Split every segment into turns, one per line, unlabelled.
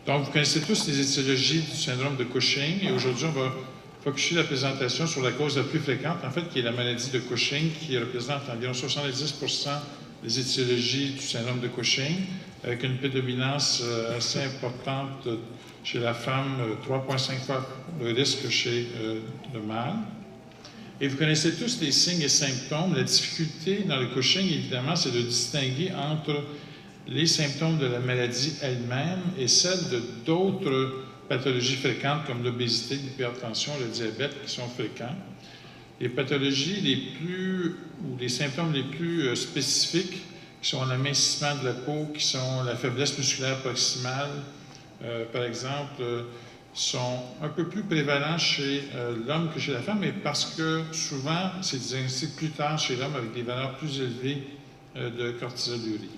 Donc, vous connaissez tous les étiologies du syndrome de Cushing, et aujourd'hui, on va focuser la présentation sur la cause la plus fréquente, en fait, qui est la maladie de Cushing, qui représente environ 70% des étiologies du syndrome de Cushing, avec une prédominance assez importante chez la femme, 3,5 fois le risque chez le mâle. Et vous connaissez tous les signes et symptômes. La difficulté dans le Cushing, évidemment, c'est de distinguer entre les symptômes de la maladie elle-même et celles de d'autres pathologies fréquentes comme l'obésité, l'hypertension, le diabète qui sont fréquents. Les pathologies ou les symptômes les plus spécifiques, qui sont l'amincissement de la peau, qui sont la faiblesse musculaire proximale, par exemple, sont un peu plus prévalents chez l'homme que chez la femme, mais parce que souvent, c'est diagnostiqué plus tard chez l'homme avec des valeurs plus élevées de cortisolurie.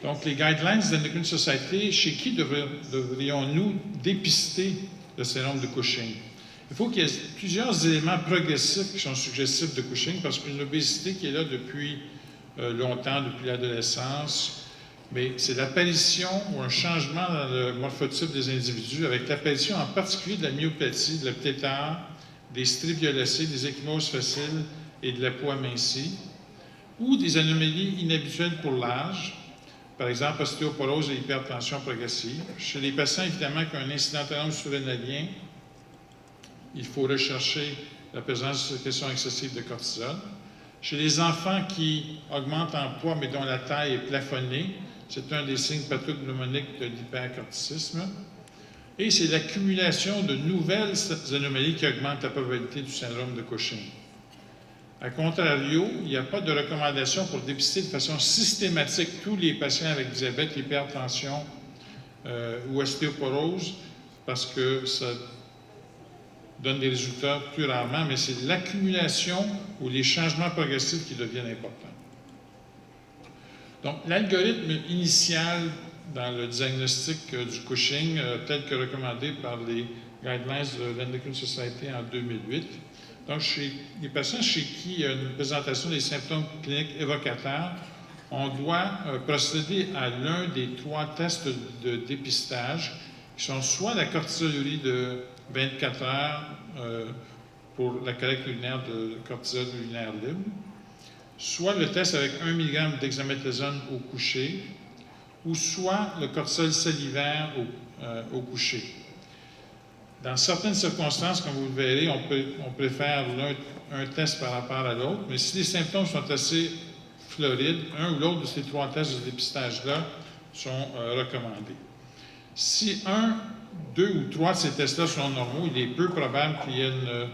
Donc, les guidelines de l'Endocrine Society, chez qui devrions-nous dépister le syndrome de Cushing? Il faut qu'il y ait plusieurs éléments progressifs qui sont suggestifs de Cushing, parce qu'une obésité qui est là depuis longtemps, depuis l'adolescence, mais c'est l'apparition ou un changement dans le morphotype des individus, avec l'apparition en particulier de la myopathie, de la ptétare, des stries violacées, des ecchymoses faciles et de la peau amincie, ou des anomalies inhabituelles pour l'âge, par exemple ostéoporose et hypertension progressive. Chez les patients, évidemment, qui ont un incidentalome surrénalien, il faut rechercher la présence de sécrétion excessive de cortisol. Chez les enfants qui augmentent en poids mais dont la taille est plafonnée, c'est un des signes pathognomoniques de l'hypercorticisme. Et c'est l'accumulation de nouvelles anomalies qui augmentent la probabilité du syndrome de Cushing. A contrario, il n'y a pas de recommandation pour dépister de façon systématique tous les patients avec diabète, hypertension ou ostéoporose, parce que ça donne des résultats plus rarement, mais c'est l'accumulation ou les changements progressifs qui deviennent importants. Donc, l'algorithme initial dans le diagnostic du Cushing, tel que recommandé par les guidelines de l'Endocrine Society en 2008, donc chez les patients chez qui il y a une présentation des symptômes cliniques évocateurs, on doit procéder à l'un des 3 tests de dépistage, qui sont soit la cortisolurie de 24 heures pour la collecte urinaire de cortisol urinaire libre, soit le test avec 1 mg d'hexaméthasone au coucher, ou soit le cortisol salivaire au coucher. Dans certaines circonstances, comme vous le verrez, on préfère un test par rapport à l'autre, mais si les symptômes sont assez florides, un ou l'autre de ces 3 tests de dépistage-là sont recommandés. Si 1, 2 ou 3 de ces tests-là sont normaux, il est peu probable qu'il y ait un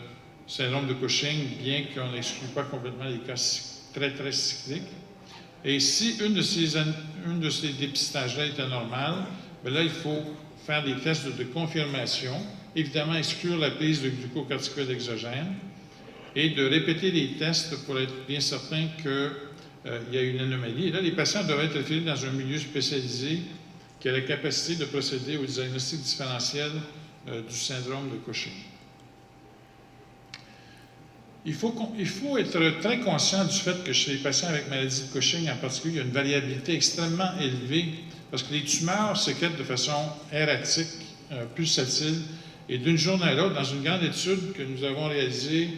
syndrome de Cushing, bien qu'on n'exclue pas complètement les cas très, très cycliques. Et si une de ces dépistages-là est anormale, bien là, il faut faire des tests de confirmation, évidemment exclure la prise de glucocorticoïdes exogènes et de répéter les tests pour être bien certain qu'il y a une anomalie. Et là, les patients doivent être référés dans un milieu spécialisé qui a la capacité de procéder au diagnostic différentiel du syndrome de Cushing. Il faut être très conscient du fait que chez les patients avec maladie de Cushing, en particulier, il y a une variabilité extrêmement élevée parce que les tumeurs sécrètent de façon erratique, pulsatile, et d'une journée à l'autre, dans une grande étude que nous avons réalisée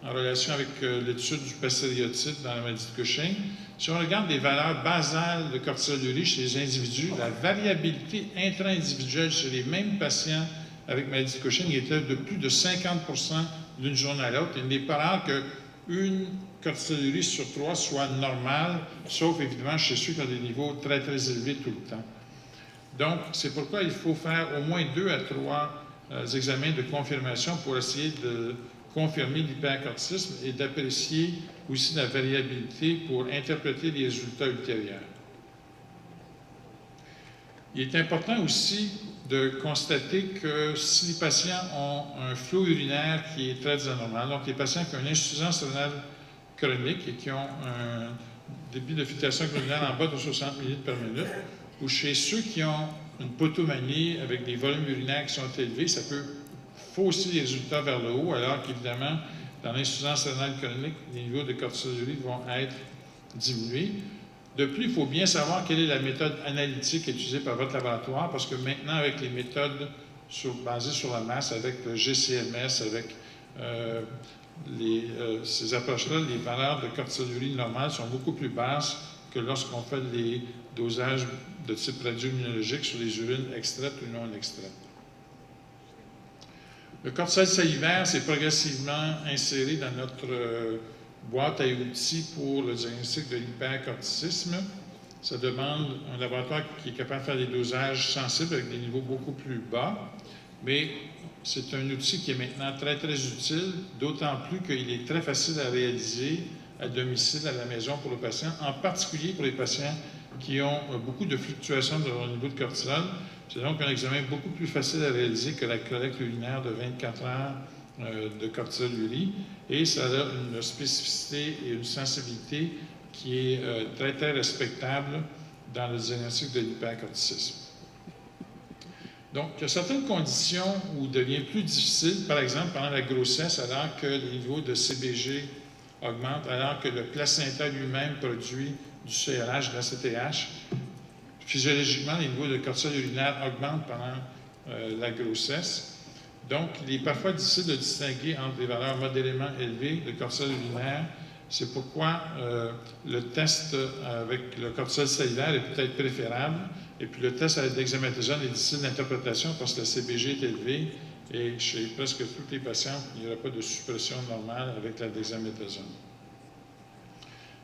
en relation avec l'étude du pastériotype dans la maladie de Cushing, si on regarde les valeurs basales de cortisolurie chez les individus, la variabilité intra-individuelle chez les mêmes patients avec maladie de Cushing était de plus de 50% d'une journée à l'autre. Il n'est pas rare qu'une cortisolurie sur 3 soit normale, sauf évidemment chez ceux qui ont des niveaux très, très élevés tout le temps. Donc, c'est pourquoi il faut faire au moins 2 à 3 examens de confirmation pour essayer de confirmer l'hypercorticisme et d'apprécier aussi la variabilité pour interpréter les résultats ultérieurs. Il est important aussi de constater que si les patients ont un flot urinaire qui est très anormal, donc les patients qui ont une insuffisance rénale chronique et qui ont un débit de filtration urinaire en bas de 60 ml par minute, ou chez ceux qui ont une potomanie avec des volumes urinaires qui sont élevés, ça peut fausser les résultats vers le haut, alors qu'évidemment, dans l'insuffisance rénale chronique, les niveaux de cortisolurie vont être diminués. De plus, il faut bien savoir quelle est la méthode analytique utilisée par votre laboratoire, parce que maintenant, avec les méthodes basées sur la masse, avec le GCMS, avec ces approches-là, les valeurs de cortisolurie normales sont beaucoup plus basses que lorsqu'on fait les dosages de type radio-immunologique sur les urines extraites ou non extraites. Le cortisol salivaire s'est progressivement inséré dans notre boîte à outils pour le diagnostic de l'hypercorticisme. Ça demande un laboratoire qui est capable de faire des dosages sensibles avec des niveaux beaucoup plus bas, mais c'est un outil qui est maintenant très, très utile, d'autant plus qu'il est très facile à réaliser à domicile, à la maison pour le patient, en particulier pour les patients qui ont beaucoup de fluctuations de leur niveau de cortisol. C'est donc un examen beaucoup plus facile à réaliser que la collecte urinaire de 24 heures de cortisolurie, et ça a une spécificité et une sensibilité qui est très, très respectable dans le diagnostic de l'hypercorticisme. Donc, il y a certaines conditions où il devient plus difficile, par exemple pendant la grossesse, alors que les niveaux de CBG augmentent, alors que le placenta lui-même produit du CRH, de l'ACTH. Physiologiquement, les niveaux de cortisol urinaire augmentent pendant la grossesse. Donc, il est parfois difficile de distinguer entre des valeurs modérément élevées de cortisol urinaire. C'est pourquoi le test avec le cortisol salivaire est peut-être préférable. Et puis, le test avec dexaméthasone est difficile d'interprétation parce que la CBG est élevée et chez presque toutes les patientes, il n'y aura pas de suppression normale avec la dexaméthasone.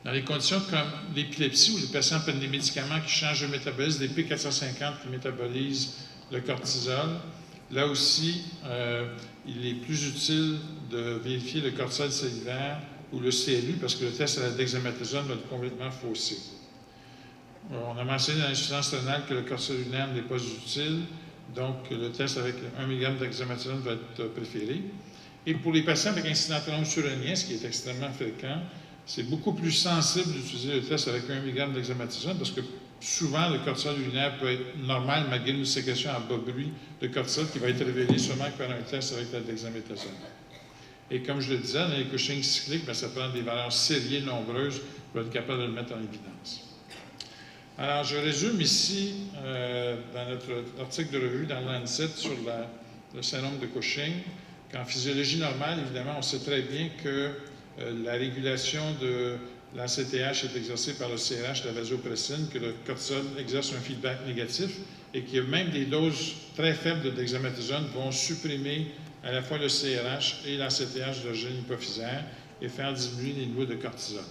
Dans les conditions comme l'épilepsie, où les patients prennent des médicaments qui changent le métabolisme, des P450 qui métabolisent le cortisol, là aussi, il est plus utile de vérifier le cortisol salivaire ou le CLU parce que le test à la dexaméthasone va être complètement faussé. On a mentionné dans l'insuffisance rénale que le cortisol urinaire n'est pas utile, donc le test avec 1 mg de dexaméthasone va être préféré. Et pour les patients avec incident surinien, ce qui est extrêmement fréquent, c'est beaucoup plus sensible d'utiliser le test avec 1 mg d'hexaméthasone parce que souvent le cortisol urinaire peut être normal malgré une sécrétion à bas bruit de cortisol qui va être révélée seulement par un test avec la dexaméthasone. Et comme je le disais, dans les Cushing cycliques, ça prend des valeurs sériées nombreuses pour être capable de le mettre en évidence. Alors, je résume ici, dans notre article de revue dans Lancet sur le syndrome de Cushing, qu'en physiologie normale, évidemment, on sait très bien que la régulation de l'ACTH est exercée par le CRH, la vasopressine, que le cortisol exerce un feedback négatif et que même des doses très faibles de dexaméthasone vont supprimer à la fois le CRH et l'ACTH d'origine hypophysaire et faire diminuer les niveaux de cortisol.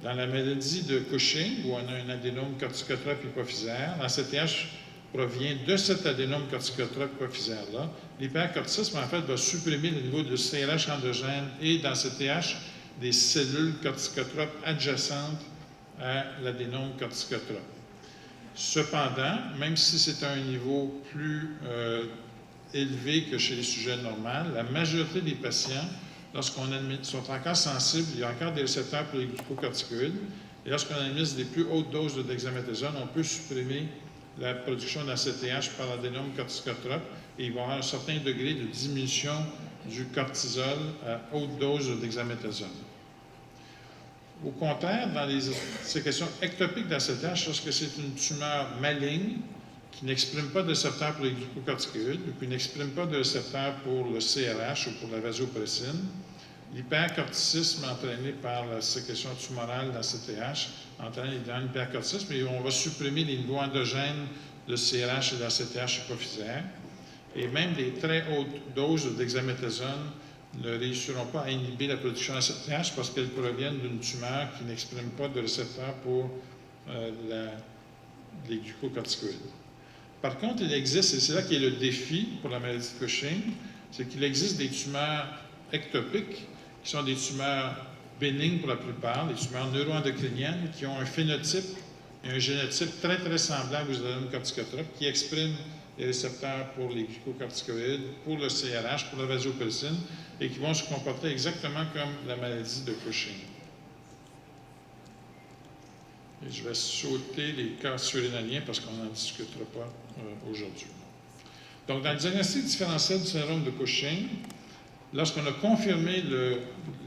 Dans la maladie de Cushing, où on a un adénome corticotrope hypophysaire, l'ACTH provient de cet adénome corticotrope hypophysaire-là. L'hypercorticisme, en fait, va supprimer le niveau de CRH endogène et d'ACTH des cellules corticotropes adjacentes à l'adénome corticotrope. Cependant, même si c'est à un niveau plus élevé que chez les sujets normaux, la majorité des patients, lorsqu'on sont encore sensibles, il y a encore des récepteurs pour les glucocorticoïdes, et lorsqu'on administre des plus hautes doses de dexaméthasone, on peut supprimer la production d'ACTH par l'adénome corticotrope et il va y avoir un certain degré de diminution du cortisol à haute dose de dexaméthasone. Au contraire, dans les sécrétions ectopiques d'ACTH, lorsque c'est une tumeur maligne qui n'exprime pas de récepteur pour les glucocorticoïdes ou qui n'exprime pas de récepteur pour le CRH ou pour la vasopressine, l'hypercorticisme entraîné par la sécrétion tumorale d'ACTH entraîne évidemment l'hypercorticisme et on va supprimer les niveaux endogènes de CRH et d'ACTH hypophysaire. Et même des très hautes doses de dexaméthasone ne réussiront pas à inhiber la production d'ACTH parce qu'elles proviennent d'une tumeur qui n'exprime pas de récepteur pour les glucocorticoïdes. Par contre, il existe, et c'est là qu'est le défi pour la maladie de Cushing, c'est qu'il existe des tumeurs ectopiques qui sont des tumeurs bénignes pour la plupart, des tumeurs neuroendocriniennes qui ont un phénotype et un génotype très, très semblables aux adénomes corticotropes qui expriment les récepteurs pour les glucocorticoïdes, pour le CRH, pour la vasopressine, et qui vont se comporter exactement comme la maladie de Cushing. Et je vais sauter les cas surrénaliens parce qu'on n'en discutera pas aujourd'hui. Donc, dans le diagnostic différentiel du syndrome de Cushing, lorsqu'on a confirmé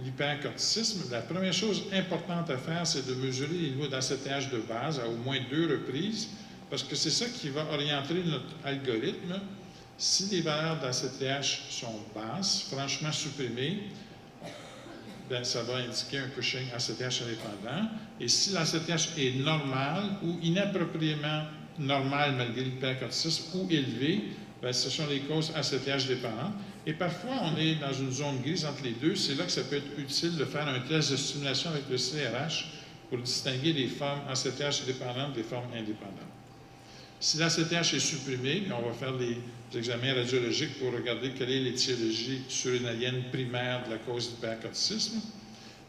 l'hypercorticisme, la première chose importante à faire, c'est de mesurer les niveaux d'ACTH de base à au moins 2 reprises, parce que c'est ça qui va orienter notre algorithme. Si les valeurs d'ACTH sont basses, franchement supprimées, bien, ça va indiquer un Cushing ACTH indépendant. Et si l'ACTH est normal ou inappropriément normal malgré l'hypercorticisme ou élevé, bien, ce sont les causes ACTH dépendantes. Et parfois, on est dans une zone grise entre les deux. C'est là que ça peut être utile de faire un test de stimulation avec le CRH pour distinguer les formes ACTH dépendantes des formes indépendantes. Si l'ACTH est supprimé, on va faire des examens radiologiques pour regarder quelle est l'étiologie surrénalienne primaire de la cause d'hypercorticisme.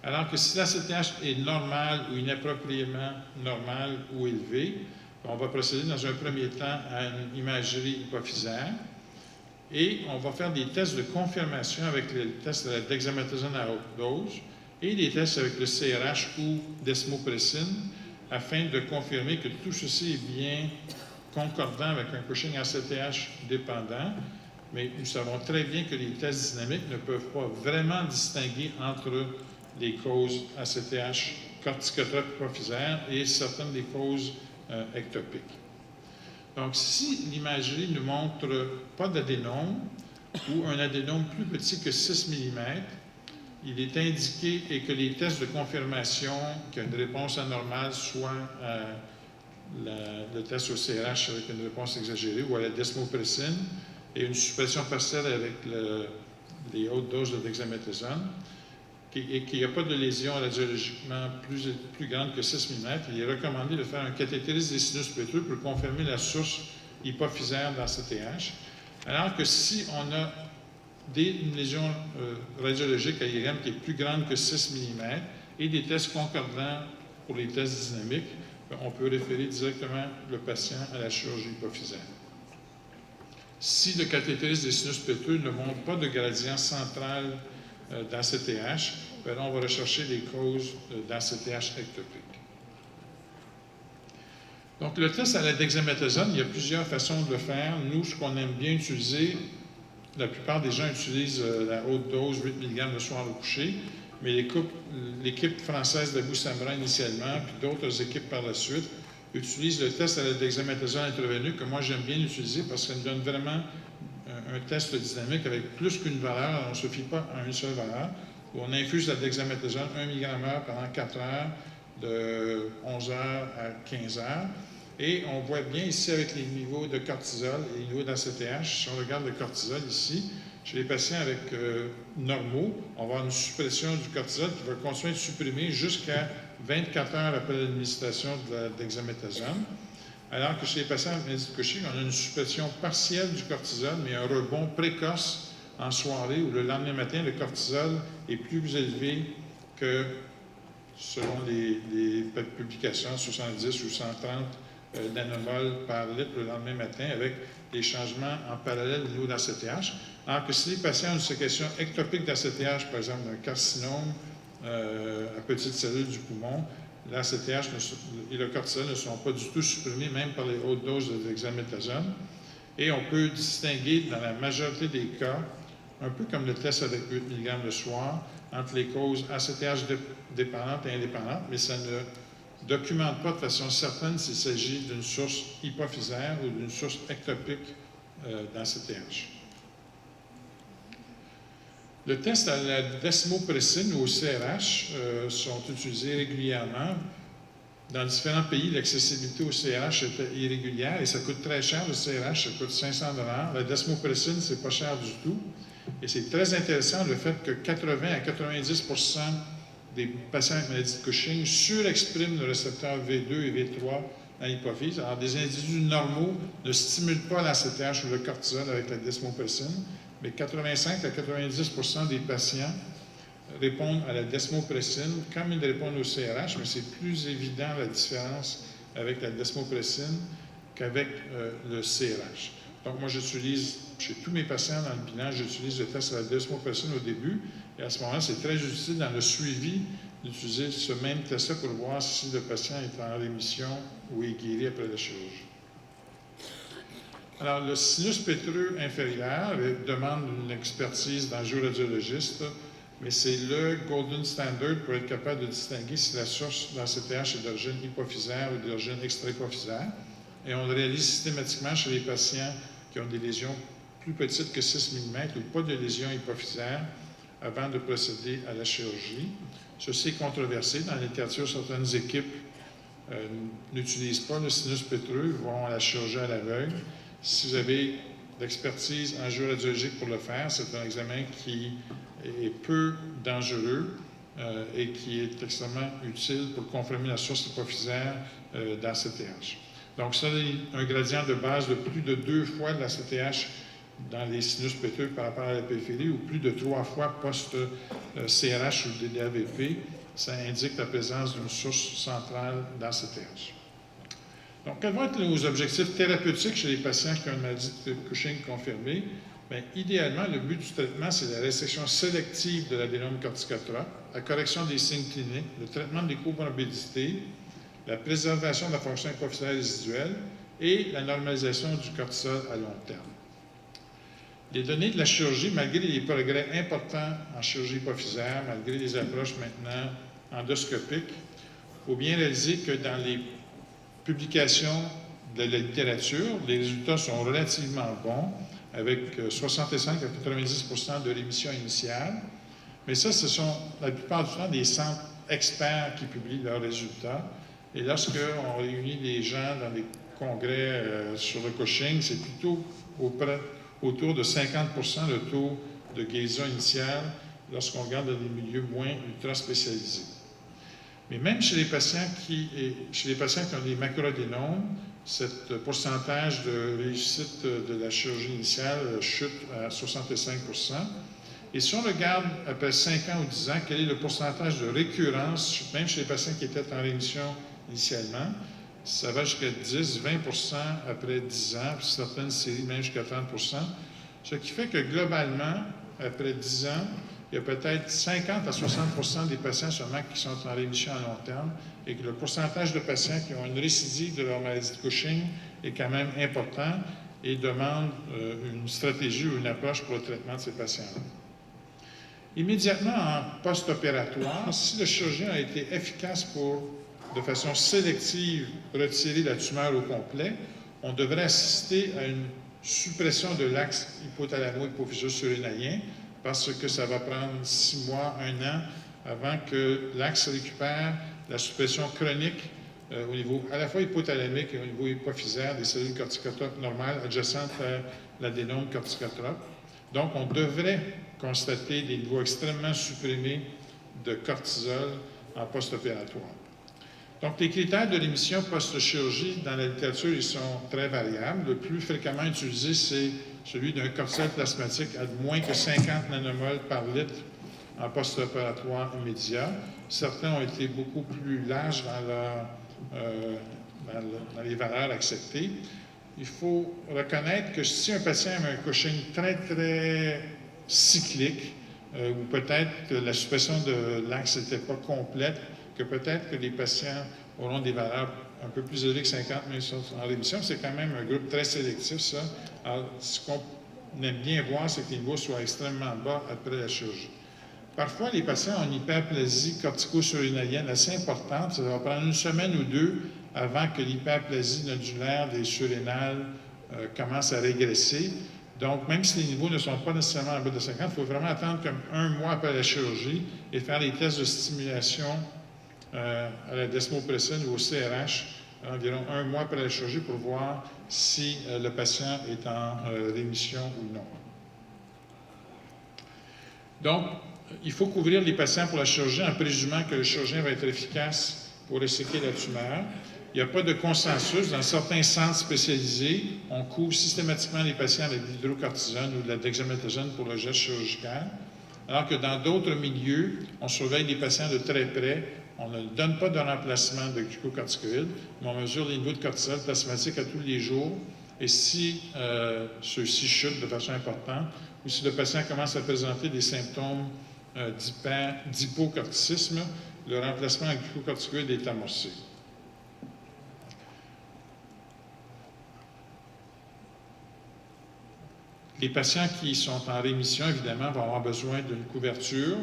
Alors que si l'ACTH est normal ou inappropriément normal ou élevé, on va procéder dans un premier temps à une imagerie hypophysaire et on va faire des tests de confirmation avec les tests de la dexaméthasone à haute dose et des tests avec le CRH ou desmopressine afin de confirmer que tout ceci est bien concordant avec un Cushing ACTH dépendant, mais nous savons très bien que les tests dynamiques ne peuvent pas vraiment distinguer entre les causes ACTH corticotropes hypophysaires et certaines des causes ectopiques. Donc, si l'imagerie ne montre pas d'adénome ou un adénome plus petit que 6 mm, il est indiqué et que les tests de confirmation qu'il y a une réponse anormale, soit le test au CRH avec une réponse exagérée ou à la desmopressine et une suppression partielle avec les hautes doses de dexaméthasone, et qu'il n'y a pas de lésion radiologiquement plus grande que 6 mm, il est recommandé de faire un cathétérisme des sinus pétreux pour confirmer la source hypophysaire d'ACTH. Alors que si on a une lésion radiologique à IRM qui est plus grande que 6 mm et des tests concordants pour les tests dynamiques, on peut référer directement le patient à la chirurgie hypophysaire. Si le cathétérisme des sinus pétreux ne montre pas de gradient central d'ACTH, on va rechercher les causes d'ACTH ectopique. Donc, le test à la dexaméthasone, il y a plusieurs façons de le faire. Nous, ce qu'on aime bien utiliser, la plupart des gens utilisent la haute dose, 8 mg le soir au coucher, mais l'équipe française d'Abou Samra initialement, puis d'autres équipes par la suite, utilisent le test à la dexaméthasone intraveineux que moi j'aime bien utiliser parce que ça nous donne vraiment un test dynamique avec plus qu'une valeur. On ne se fie pas à une seule valeur, où on infuse la dexaméthasone 1 mg/h pendant 4 heures, de 11 heures à 15 heures. Et on voit bien ici avec les niveaux de cortisol et les niveaux d'ACTH. Si on regarde le cortisol ici, chez les patients avec normaux, on va avoir une suppression du cortisol qui va continuer de supprimer jusqu'à 24 heures après l'administration de la dexaméthasone. Alors que chez les patients avec maladie de Cushing, on a une suppression partielle du cortisol, mais un rebond précoce en soirée où le lendemain matin, le cortisol est plus élevé que, selon les publications, 70 ou 130 nanomoles par litre le lendemain matin, avec des changements en parallèle au niveau d'ACTH. Alors que si les patients ont une sécrétion ectopique d'ACTH, par exemple d'un carcinome à petites cellules du poumon, l'ACTH et le cortisol ne sont pas du tout supprimés, même par les hautes doses de dexaméthasone. Et on peut distinguer, dans la majorité des cas, un peu comme le test avec 8 mg le soir, entre les causes ACTH dépendantes et indépendantes, mais ça ne documente pas de façon certaine s'il s'agit d'une source hypophysaire ou d'une source ectopique d'ACTH. Le test à la desmopressine ou au CRH sont utilisés régulièrement. Dans différents pays, l'accessibilité au CRH est irrégulière et ça coûte très cher. Le CRH, ça coûte 500 $. La desmopressine, c'est pas cher du tout. Et c'est très intéressant le fait que 80 à 90 % des patients avec maladie de Cushing surexpriment le récepteur V2 et V3 dans l'hypophyse. Alors, des individus normaux ne stimulent pas l'ACTH ou le cortisol avec la desmopressine, mais 85 à 90 % des patients répondent à la desmopressine comme ils répondent au CRH, mais c'est plus évident la différence avec la desmopressine qu'avec le CRH. Donc, moi, j'utilise, chez tous mes patients dans le bilan, j'utilise le test à la desmopressine au début, et à ce moment-là, c'est très utile dans le suivi d'utiliser ce même test-là pour voir si le patient est en rémission ou est guéri après la chirurgie. Alors, le sinus pétreux inférieur demande une expertise d'angioradiologiste, mais c'est le golden standard pour être capable de distinguer si la source d'ACTH est d'origine hypophysaire ou d'origine extra-hypophysaire. Et on le réalise systématiquement chez les patients qui ont des lésions plus petites que 6 mm ou pas de lésions hypophysaires avant de procéder à la chirurgie. Ceci est controversé. Dans la littérature, certaines équipes n'utilisent pas le sinus pétreux, vont à la chirurgie à l'aveugle. Si vous avez l'expertise angioradiologique pour le faire, c'est un examen qui est peu dangereux et qui est extrêmement utile pour confirmer la source hypophysaire d'ACTH. Donc, ça a un gradient de base de plus de 2 fois de l'ACTH dans les sinus pétreux par rapport à la périphérie ou plus de 3 fois post-CRH ou DDAVP. Ça indique la présence d'une source centrale d'ACTH. Donc, quels vont être nos objectifs thérapeutiques chez les patients qui ont une maladie de Cushing confirmée? Bien, idéalement, le but du traitement, c'est la resection sélective de l'adénome corticotrope, la correction des signes cliniques, le traitement des comorbidités, la préservation de la fonction hypophysaire résiduelle et la normalisation du cortisol à long terme. Les données de la chirurgie, malgré les progrès importants en chirurgie hypophysaire, malgré les approches maintenant endoscopiques, il faut bien réaliser que dans les publications de la littérature, les résultats sont relativement bons, avec 65 à 90 % de rémission initiale. Mais ça, ce sont la plupart du temps des centres experts qui publient leurs résultats. Et lorsqu'on réunit les gens dans des congrès sur le Cushing, c'est plutôt autour de 50 % le taux de guérison initiale lorsqu'on regarde dans des milieux moins ultra spécialisés. Mais même chez les patients qui ont des macrodénomes, ce pourcentage de réussite de la chirurgie initiale chute à 65 %. Et si on regarde après 5 ans ou 10 ans, quel est le pourcentage de récurrence, même chez les patients qui étaient en rémission initialement, ça va jusqu'à 10-20 % après 10 ans, puis certaines séries même jusqu'à 30 %. Ce qui fait que globalement, après 10 ans, il y a peut-être 50 à 60 % des patients seulement qui sont en rémission à long terme et que le pourcentage de patients qui ont une récidive de leur maladie de Cushing est quand même important et demande une stratégie ou une approche pour le traitement de ces patients-là. Immédiatement en post-opératoire, si le chirurgien a été efficace pour, de façon sélective, retirer la tumeur au complet, on devrait assister à une suppression de l'axe hypothalamo-hypophyseux surrénalien parce que ça va prendre 6 mois, 1 an avant que l'axe récupère la suppression chronique au niveau à la fois hypothalamique et au niveau hypophysaire des cellules corticotropes normales adjacentes à l'adénome corticotrope. Donc, on devrait constater des niveaux extrêmement supprimés de cortisol en post-opératoire. Donc, les critères de rémission post-chirurgie dans la littérature, ils sont très variables. Le plus fréquemment utilisé, c'est celui d'un cortisol plasmatique à moins que 50 nanomoles par litre en post-opératoire immédiat. Certains ont été beaucoup plus larges dans les valeurs acceptées. Il faut reconnaître que si un patient a un Cushing très, très cyclique, ou peut-être que la suppression de l'axe n'était pas complète, que peut-être que les patients auront des valeurs un peu plus élevées que 50, mais en rémission, c'est quand même un groupe très sélectif, ça. Alors, ce qu'on aime bien voir, c'est que les niveaux soient extrêmement bas après la chirurgie. Parfois, les patients ont une hyperplasie cortico-surrénalienne assez importante. Ça va prendre 1 semaine ou 2 avant que l'hyperplasie nodulaire des surrénales commence à régresser. Donc, même si les niveaux ne sont pas nécessairement en bas de 50, il faut vraiment attendre comme 1 mois après la chirurgie et faire les tests de stimulation à la desmopressine ou au CRH environ 1 mois après la chirurgie pour voir si le patient est en rémission ou non. Donc, il faut couvrir les patients pour la chirurgie en présumant que le chirurgien va être efficace pour resséquer la tumeur. Il n'y a pas de consensus. Dans certains centres spécialisés, on couvre systématiquement les patients avec de l'hydrocortisone ou de la dexaméthasone pour le geste chirurgical, alors que dans d'autres milieux, on surveille les patients de très près. On ne donne pas de remplacement de glucocorticoïdes, mais on mesure les niveaux de cortisol plasmatique à tous les jours. Et si ceux-ci chutent de façon importante, ou si le patient commence à présenter des symptômes d'hypocorticisme, le remplacement avec glucocorticoïdes est amorcé. « 」 « 」 « 」 « 」 « 」 « 」 « 」 « 」 « 」 « 」 « 」 « 」 « 」 « 」 « 」 « 」 « 」 « 」 « 」 « 」 « 」 « 」 « 」 « 」 « 」 « 」 « 」 « 」 « 」 « 」 » « « 」 « 」 « 」 « 」 « 」 « 」 « 」 « 」 « 」 « 」 « 」 « 」 « 」 « 」 « 」 « 」 « 」 « 」 « 」 « 」 « 」 « 」 « 」 « 」 « 」 « 」 « 」 « 」 « Les patients qui sont en rémission, évidemment, vont avoir besoin d'une couverture.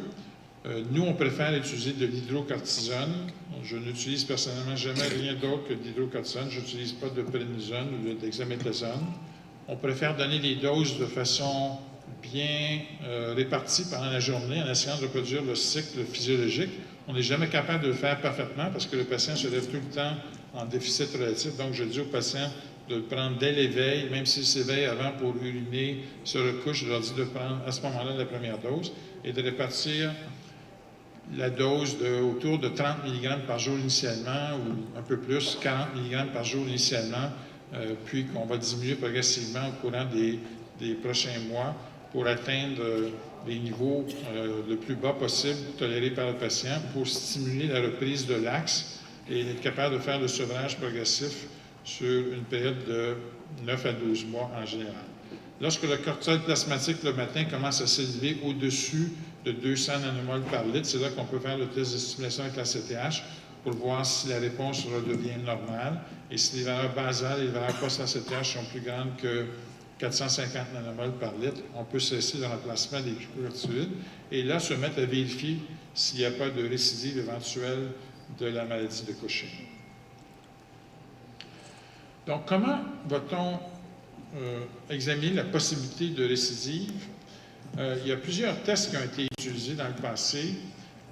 Nous, on préfère utiliser de l'hydrocortisone. Je n'utilise personnellement jamais rien d'autre que de l'hydrocortisone. Je n'utilise pas de prednisone ou de dexaméthasone. On préfère donner les doses de façon bien répartie pendant la journée en essayant de reproduire le cycle physiologique. On n'est jamais capable de le faire parfaitement parce que le patient se lève tout le temps en déficit relatif. Donc, je dis au patient de le prendre dès l'éveil, même s'il s'éveille avant pour uriner, se recouche, je leur dis de prendre à ce moment-là la première dose et de répartir la dose autour de 30 mg par jour initialement ou un peu plus, 40 mg par jour initialement, puis qu'on va diminuer progressivement au courant des prochains mois pour atteindre les niveaux le plus bas possible tolérés par le patient pour stimuler la reprise de l'axe et être capable de faire le sevrage progressif sur une période de 9 à 12 mois en général. Lorsque le cortisol plasmatique le matin commence à s'élever au-dessus de 200 nanomoles par litre, c'est là qu'on peut faire le test de stimulation avec la CTH pour voir si la réponse redevient normale et si les valeurs basales et les valeurs post-ACTH sont plus grandes que 450 nanomoles par litre, on peut cesser le remplacement des corticoïdes et là se mettre à vérifier s'il n'y a pas de récidive éventuelle de la maladie de Cushing. Donc, comment va-t-on examiner la possibilité de récidive? Il y a plusieurs tests qui ont été utilisés dans le passé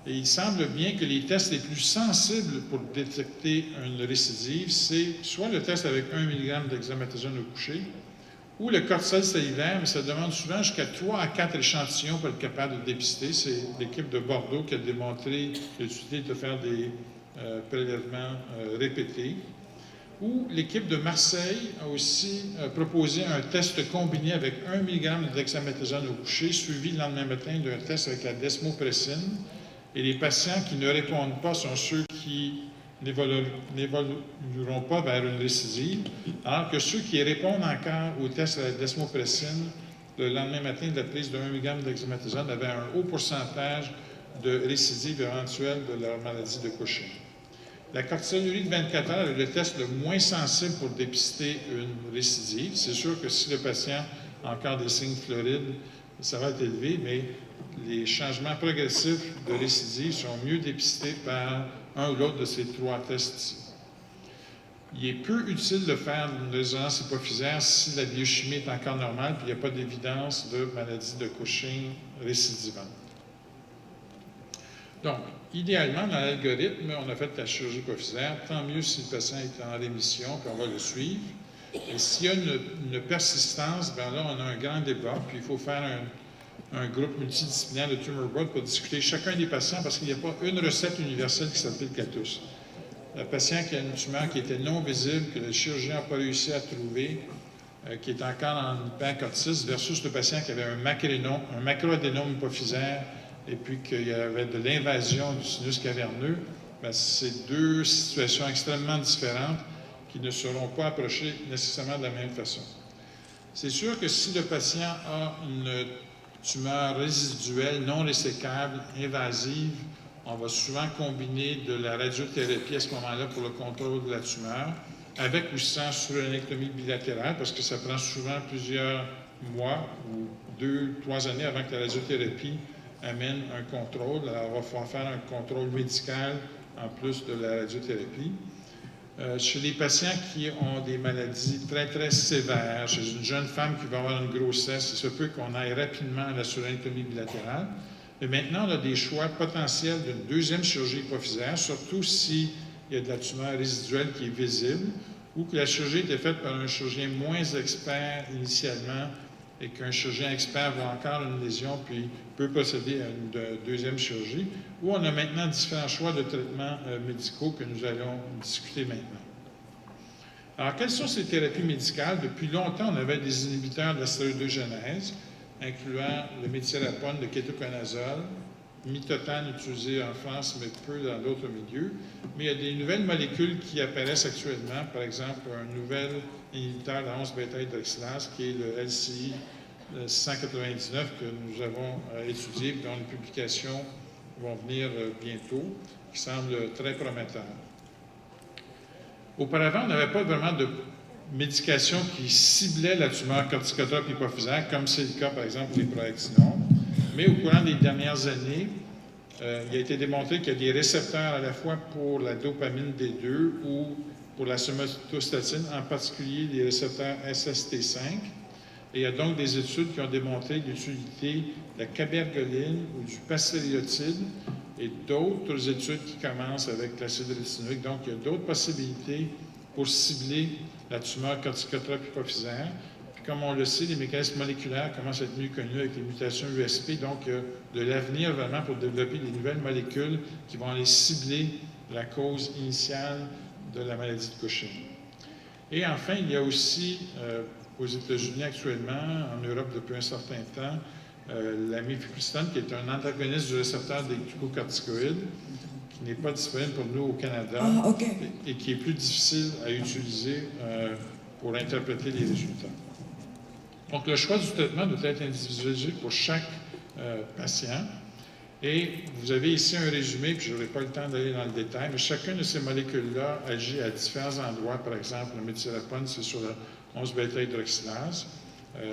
et il semble bien que les tests les plus sensibles pour détecter une récidive, c'est soit le test avec 1 mg d'hexaméthasone au coucher ou le cortisol salivaire, mais ça demande souvent jusqu'à 3 à 4 échantillons pour être capable de dépister. C'est l'équipe de Bordeaux qui a démontré l'utilité de faire des prélèvements répétés. Ou l'équipe de Marseille a aussi proposé un test combiné avec 1 mg d'hexaméthasone au coucher, suivi le lendemain matin d'un test avec la desmopressine. Et les patients qui ne répondent pas sont ceux qui n'évolueront pas vers une récidive, alors que ceux qui répondent encore au test à la desmopressine le lendemain matin de la prise de 1 mg d'hexaméthasone avaient un haut pourcentage de récidive éventuelle de leur maladie de Cushing. La cortisolurie de 24 heures est le test le moins sensible pour dépister une récidive. C'est sûr que si le patient a encore des signes florides, ça va être élevé, mais les changements progressifs de récidive sont mieux dépistés par un ou l'autre de ces 3 tests. Il est peu utile de faire une résonance hypophysaire si la biochimie est encore normale et il n'y a pas d'évidence de maladie de Cushing récidivante. Donc, idéalement, dans l'algorithme, on a fait la chirurgie hypophysaire. Tant mieux si le patient est en rémission, puis on va le suivre. Et s'il y a une persistance, bien là, on a un grand débat, puis il faut faire un groupe multidisciplinaire de tumor board pour discuter chacun des patients, parce qu'il n'y a pas une recette universelle qui s'applique à tous. Le patient qui a une tumeur qui était non visible, que le chirurgien n'a pas réussi à trouver, qui est encore en hypercortice, versus le patient qui avait un macroadénome hypophysaire, et puis qu'il y avait de l'invasion du sinus caverneux, bien, c'est 2 situations extrêmement différentes qui ne seront pas approchées nécessairement de la même façon. C'est sûr que si le patient a une tumeur résiduelle, non résécable, invasive, on va souvent combiner de la radiothérapie à ce moment-là pour le contrôle de la tumeur, avec ou sans surrénectomie bilatérale, parce que ça prend souvent plusieurs mois ou 2-3 années avant que la radiothérapie amène un contrôle. Alors, on va pouvoir faire un contrôle médical en plus de la radiothérapie. Chez les patients qui ont des maladies très, très sévères, chez une jeune femme qui va avoir une grossesse, il se peut qu'on aille rapidement à la surrénectomie bilatérale. Mais maintenant, on a des choix potentiels d'une deuxième chirurgie hypophysaire, surtout s'il y a de la tumeur résiduelle qui est visible ou que la chirurgie était faite par un chirurgien moins expert initialement et qu'un chirurgien expert voit encore une lésion puis peut procéder à une deuxième chirurgie, où on a maintenant différents choix de traitements médicaux que nous allons discuter maintenant. Alors, quelles sont ces thérapies médicales? Depuis longtemps, on avait des inhibiteurs de la stéroïdogénèse, incluant le méthylapone, le kétoconazole, mitotane utilisé en France, mais peu dans d'autres milieux. Mais il y a des nouvelles molécules qui apparaissent actuellement, par exemple, un nouvel inhibiteur de la 11-bêta-hydroxylase, qui est le LCI 199, que nous avons étudié, dont les publications vont venir bientôt, qui semble très prometteur. Auparavant, on n'avait pas vraiment de médication qui ciblait la tumeur corticotrope hypophysaire, comme c'est le cas, par exemple, pour les proactinons. Mais au courant des dernières années, il a été démontré qu'il y a des récepteurs à la fois pour la dopamine D2 ou pour la somatostatine, en particulier les récepteurs SST5. Et il y a donc des études qui ont démontré l'utilité de la cabergoline ou du passériotide et d'autres études qui commencent avec l'acide rétinoïque. Donc, il y a d'autres possibilités pour cibler la tumeur corticotrope hypophysaire. Puis, comme on le sait, les mécanismes moléculaires commencent à être mieux connus avec les mutations USP. Donc, il y a de l'avenir vraiment pour développer des nouvelles molécules qui vont aller cibler la cause initiale de la maladie de Cushing. Et enfin, il y a aussi, aux États-Unis actuellement, en Europe depuis un certain temps, la mifepristone, qui est un antagoniste du récepteur des glucocorticoïdes, qui n'est pas disponible pour nous au Canada et qui est plus difficile à utiliser pour interpréter les résultats. Donc, le choix du traitement doit être individualisé pour chaque patient. Et vous avez ici un résumé, puis je n'aurai pas le temps d'aller dans le détail, mais chacune de ces molécules-là agit à différents endroits. Par exemple, le méthylapone, c'est sur la 11-bêta-hydroxylase,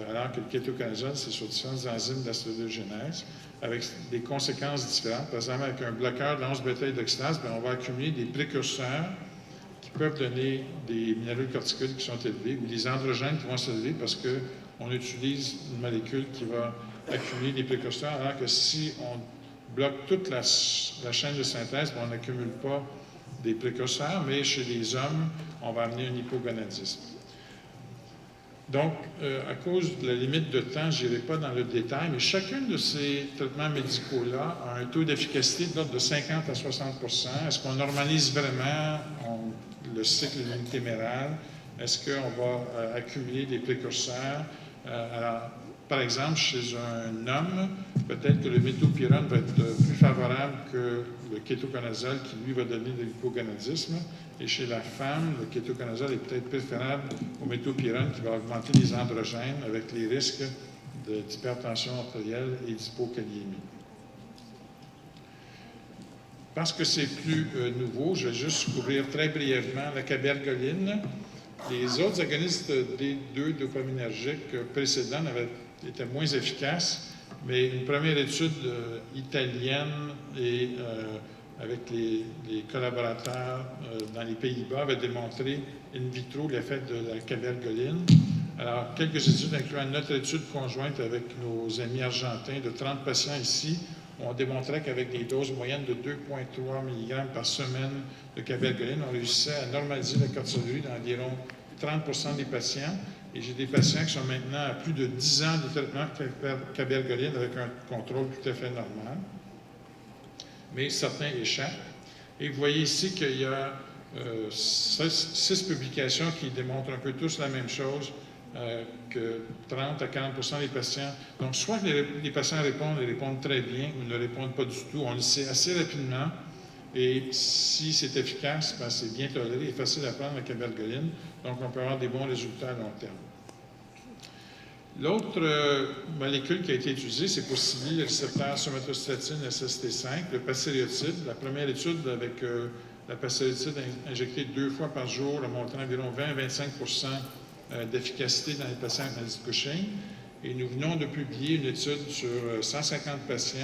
alors que le kétoconazole, c'est sur différentes enzymes d'astérogenèse, avec des conséquences différentes. Par exemple, avec un bloqueur de la 11-bêta-hydroxylase, on va accumuler des précurseurs qui peuvent donner des minéralocorticoïdes qui sont élevés ou des androgènes qui vont s'élever parce qu'on utilise une molécule qui va accumuler des précurseurs, alors que si on bloque toute la chaîne de synthèse, on n'accumule pas des précurseurs, mais chez les hommes, on va amener un hypogonadisme. Donc, à cause de la limite de temps, je n'irai pas dans le détail, mais chacun de ces traitements médicaux-là a un taux d'efficacité de l'ordre de 50 à 60 %. Est-ce qu'on normalise vraiment le cycle unitéméral? Est-ce qu'on va accumuler des précurseurs? Alors, par exemple, chez un homme, peut-être que le méthylpyrrone va être plus favorable que le kétoconazole qui, lui, va donner de l'hypogonadisme. Et chez la femme, le kétoconazole est peut-être préférable au méthylpyrrone qui va augmenter les androgènes avec les risques d'hypertension artérielle et d'hypokaliémie. Parce que c'est plus nouveau, je vais juste couvrir très brièvement la cabergoline. Les autres agonistes D2 dopaminergiques précédents étaient moins efficaces, mais une première étude italienne et avec les collaborateurs dans les Pays-Bas avait démontré in vitro l'effet de la cabergoline. Alors, quelques études, incluant notre étude conjointe avec nos amis argentins de 30 patients ici, on démontrait qu'avec des doses moyennes de 2,3 mg par semaine de cabergoline, on réussissait à normaliser la cortisolérie d'environ 30 % des patients. Et j'ai des patients qui sont maintenant à plus de 10 ans de traitement cabergoline avec un contrôle tout à fait normal. Mais certains échappent. Et vous voyez ici qu'il y a 6 publications qui démontrent un peu tous la même chose, que 30 à 40 % des patients. Donc, soit les patients répondent très bien ou ne répondent pas du tout. On le sait assez rapidement. Et si c'est efficace, c'est bien toléré et facile à prendre la cabergoline. Donc, on peut avoir des bons résultats à long terme. L'autre molécule qui a été utilisée, c'est pour cibler le récepteur somatostatine SST5, le passériotide. La première étude avec la passériotide injectée 2 fois par jour a montré environ 20 à 25 % d'efficacité dans les patients avec maladie de Cushing. Et nous venons de publier une étude sur 150 patients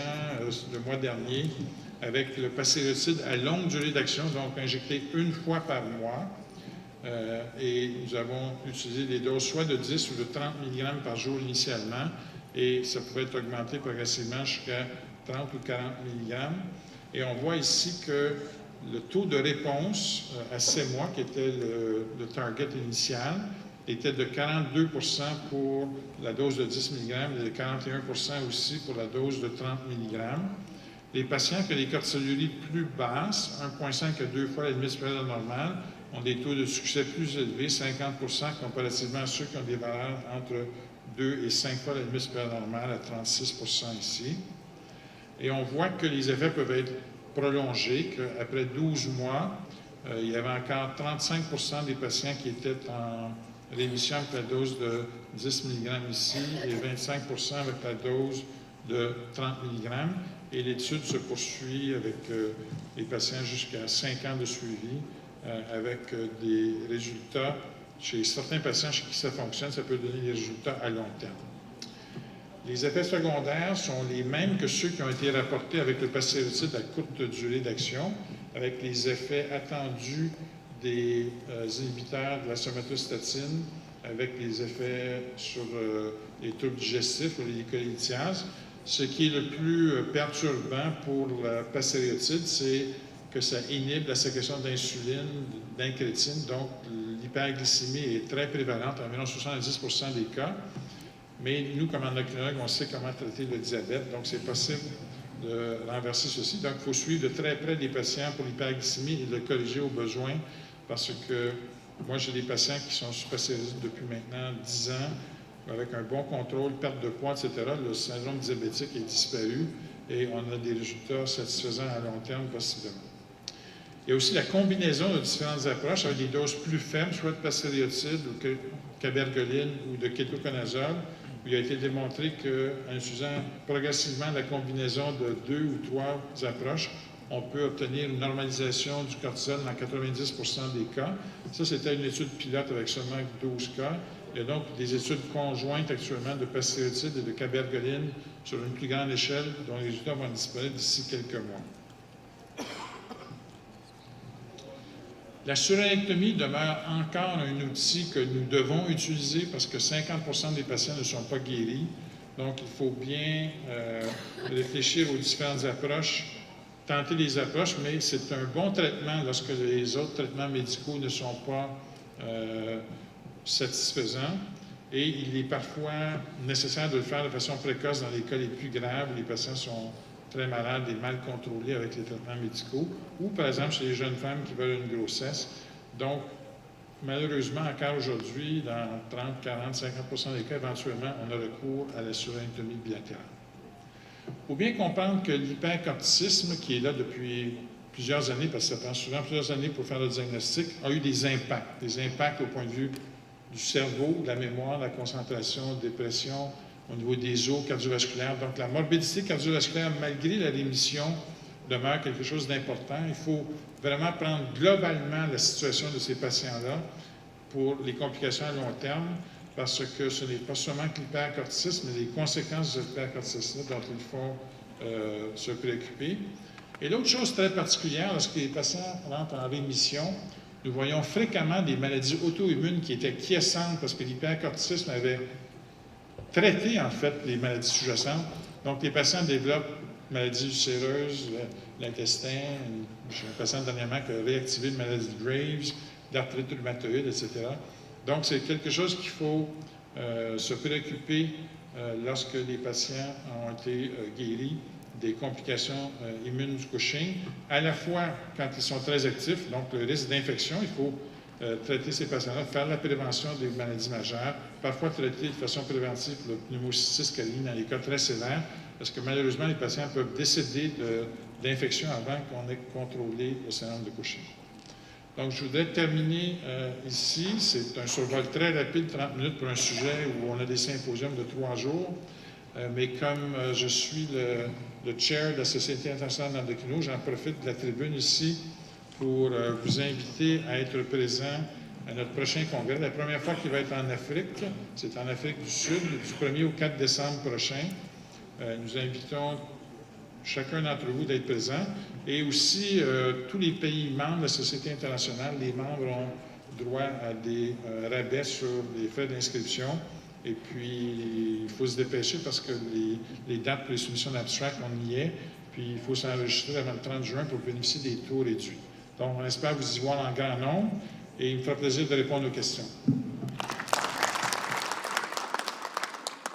le mois dernier avec le passériotide à longue durée d'action, donc injecté 1 fois par mois. Et nous avons utilisé des doses soit de 10 ou de 30 mg par jour initialement, et ça pouvait être augmenté progressivement jusqu'à 30 ou 40 mg. Et on voit ici que le taux de réponse à 6 mois, qui était le target initial, était de 42 % pour la dose de 10 mg et de 41 % aussi pour la dose de 30 mg. Les patients qui ont des cortisoléries plus basses, 1,5 à 2 fois la limite supérieure normale, ont des taux de succès plus élevés, 50 % comparativement à ceux qui ont des valeurs entre 2 et 5 fois la limite supérieure normale, à 36 % ici. Et on voit que les effets peuvent être prolongés, qu'après 12 mois, il y avait encore 35 % des patients qui étaient en rémission avec la dose de 10 mg ici et 25 % avec la dose de 30 mg. Et l'étude se poursuit avec les patients jusqu'à 5 ans de suivi avec des résultats chez certains patients chez qui ça fonctionne, ça peut donner des résultats à long terme. Les effets secondaires sont les mêmes que ceux qui ont été rapportés avec le pastéroïde à courte durée d'action, avec les effets attendus des inhibiteurs de la somatostatine, avec les effets sur les troubles digestifs ou les cholithiases. Ce qui est le plus perturbant pour la pastéroïde, c'est que ça inhibe la sécrétion d'insuline, d'incrétine, donc l'hyperglycémie est très prévalente, environ 70% des cas. Mais nous, comme endocrinologues, on sait comment traiter le diabète, donc c'est possible de renverser ceci. Donc, il faut suivre de très près les patients pour l'hyperglycémie et le corriger au besoin, parce que moi, j'ai des patients qui sont sous pastéroïde depuis maintenant 10 ans, avec un bon contrôle, perte de poids, etc. Le syndrome diabétique est disparu et on a des résultats satisfaisants à long terme, possiblement. Il y a aussi la combinaison de différentes approches avec des doses plus faibles, soit de pastéroïde ou de cabergoline ou de kétoconazole, où il a été démontré qu'en utilisant progressivement la combinaison de 2 ou 3 approches, on peut obtenir une normalisation du cortisol dans 90% des cas. Ça, c'était une étude pilote avec seulement 12 cas. Il y a donc des études conjointes actuellement de pastéroïde et de cabergoline sur une plus grande échelle, dont les résultats vont être disponibles d'ici quelques mois. La surérectomie demeure encore un outil que nous devons utiliser parce que 50% des patients ne sont pas guéris. Donc, il faut bien réfléchir aux différentes approches, tenter les approches, mais c'est un bon traitement lorsque les autres traitements médicaux ne sont pas satisfaisants. Et il est parfois nécessaire de le faire de façon précoce dans les cas les plus graves où les patients sont très malades et mal contrôlés avec les traitements médicaux, ou par exemple chez les jeunes femmes qui veulent une grossesse. Donc, malheureusement, encore aujourd'hui, dans 30, 40, 50% des cas, éventuellement, on a recours à la surérectomie bilatérale. Il faut bien comprendre que l'hypercorticisme, qui est là depuis plusieurs années, parce que ça prend souvent plusieurs années pour faire le diagnostic, a eu des impacts au point de vue du cerveau, de la mémoire, de la concentration, de la dépression, au niveau des os cardiovasculaires. Donc, la morbidité cardiovasculaire, malgré la rémission, demeure quelque chose d'important. Il faut vraiment prendre globalement la situation de ces patients-là pour les complications à long terme, parce que ce n'est pas seulement que l'hypercorticisme, mais les conséquences de l'hypercorticisme dont il faut se préoccuper. Et l'autre chose très particulière, lorsque les patients rentrent en rémission, nous voyons fréquemment des maladies auto-immunes qui étaient quiescentes parce que l'hypercorticisme avait traiter, en fait, les maladies sous-jacentes. Donc, les patients développent maladies ulcéreuses, l'intestin. J'ai un patient dernièrement qui a réactivé une maladie de Graves, d'arthrite rhumatoïde, etc. Donc, c'est quelque chose qu'il faut se préoccuper lorsque les patients ont été guéris des complications immunes du Cushing, à la fois quand ils sont très actifs, donc le risque d'infection, il faut traiter ces patients-là, faire la prévention des maladies majeures, parfois traiter de façon préventive le pneumocystis carini dans les cas très sévères, parce que malheureusement, les patients peuvent décéder d'infection avant qu'on ait contrôlé le syndrome de Cushing. Donc, je voudrais terminer ici. C'est un survol très rapide, 30 minutes pour un sujet où on a des symposiums de 3 jours. Mais comme je suis le chair de la Société internationale d'endocrino, j'en profite de la tribune ici pour vous inviter à être présent à notre prochain congrès. La première fois qu'il va être en Afrique, c'est en Afrique du Sud, du 1er au 4 décembre prochain. Nous invitons chacun d'entre vous d'être présent. Et aussi, tous les pays membres de la Société internationale, les membres ont droit à des rabais sur les frais d'inscription. Et puis, il faut se dépêcher parce que les dates pour les soumissions d'abstract, on y est. Puis, il faut s'enregistrer avant le 30 juin pour bénéficier des taux réduits. Donc, on espère vous y voir en grand nombre et il me fera plaisir de répondre aux questions.